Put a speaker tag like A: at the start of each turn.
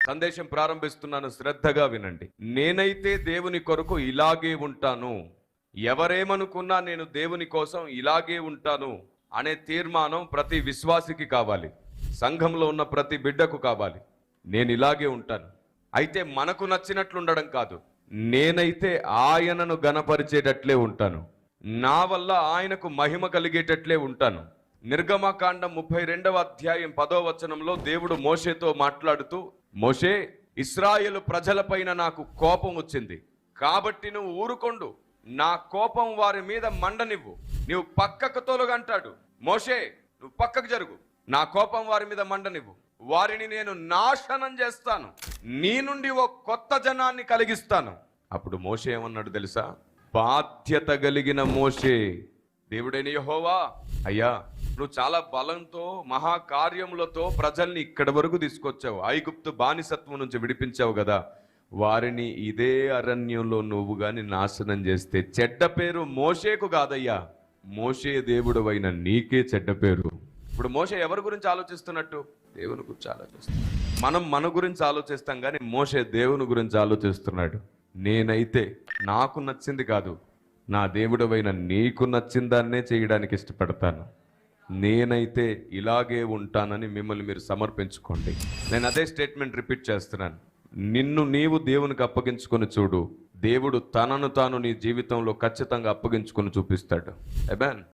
A: సందేశం ప్రారంభిస్తున్నాను, శ్రద్ధగా వినండి. నేనైతే దేవుని కొరకు ఇలాగే ఉంటాను, ఎవరేమనుకున్నా నేను దేవుని కోసం ఇలాగే ఉంటాను అనే తీర్మానం ప్రతి విశ్వాసికి కావాలి, సంఘంలో ఉన్న ప్రతి బిడ్డకు కావాలి. నేను ఇలాగే ఉంటాను. అయితే మనకు నచ్చినట్లు ఉండడం కాదు, నేనైతే ఆయనను గణపరిచేటట్లే ఉంటాను, నా వల్ల ఆయనకు మహిమ కలిగేటట్లే ఉంటాను. నిర్గమకాండం 32వ అధ్యాయం 10వ వచనంలో దేవుడు మోషేతో మాట్లాడుతూ, మోషే, ఇశ్రాయేలు ప్రజలపైన నాకు కోపం వచ్చింది కాబట్టి నువ్వు ఊరుకొండు, నా కోపం వారి మీద మండనివ్వు, నువ్వు పక్కకు తొలగంటాడు. మోషే, నువ్వు పక్కకు జరుగు, నా కోపం వారి మీద మండనివ్వు, వారిని నేను నాశనం చేస్తాను, నీ నుండి ఓ కొత్త జనాన్ని కలిగిస్తాను. అప్పుడు మోషే ఏమన్నాడు తెలుసా? బాధ్యత కలిగిన మోషే, దేవుడైన యెహోవా, అయ్యా, నువ్వు చాలా బలంతో మహాకార్యములతో ప్రజల్ని ఇక్కడి వరకు తీసుకొచ్చావు, ఐగుప్తు బానిసత్వం నుంచి విడిపించావు కదా, వారిని ఇదే అరణ్యంలో నువ్వు గాని నాశనం చేస్తే చెడ్డ పేరు మోషేకు కాదయ్యా, మోషే దేవుడు అయిన నీకే చెడ్డ పేరు. ఇప్పుడు మోషే ఎవరి గురించి ఆలోచిస్తున్నట్టు? దేవుని గురించి ఆలోచిస్తున్నాడు. మనం మన గురించి ఆలోచిస్తాం కానీ మోషే దేవుని గురించి ఆలోచిస్తున్నాడు. నేనైతే నాకు నచ్చింది కాదు, నా దేవుడవైన నీకు నచ్చిన దాన్నే చేయడానికి ఇష్టపడతాను, నేనైతే ఇలాగే ఉంటానని మిమ్మల్ని మీరు సమర్పించుకోండి. నేను అదే స్టేట్మెంట్ రిపీట్ చేస్తున్నాను. నిన్ను నీవు దేవునికి అప్పగించుకొని చూడు, దేవుడు తనను తాను నీ జీవితంలో ఖచ్చితంగా అప్పగించుకొని చూపిస్తాడు. ఆమేన్.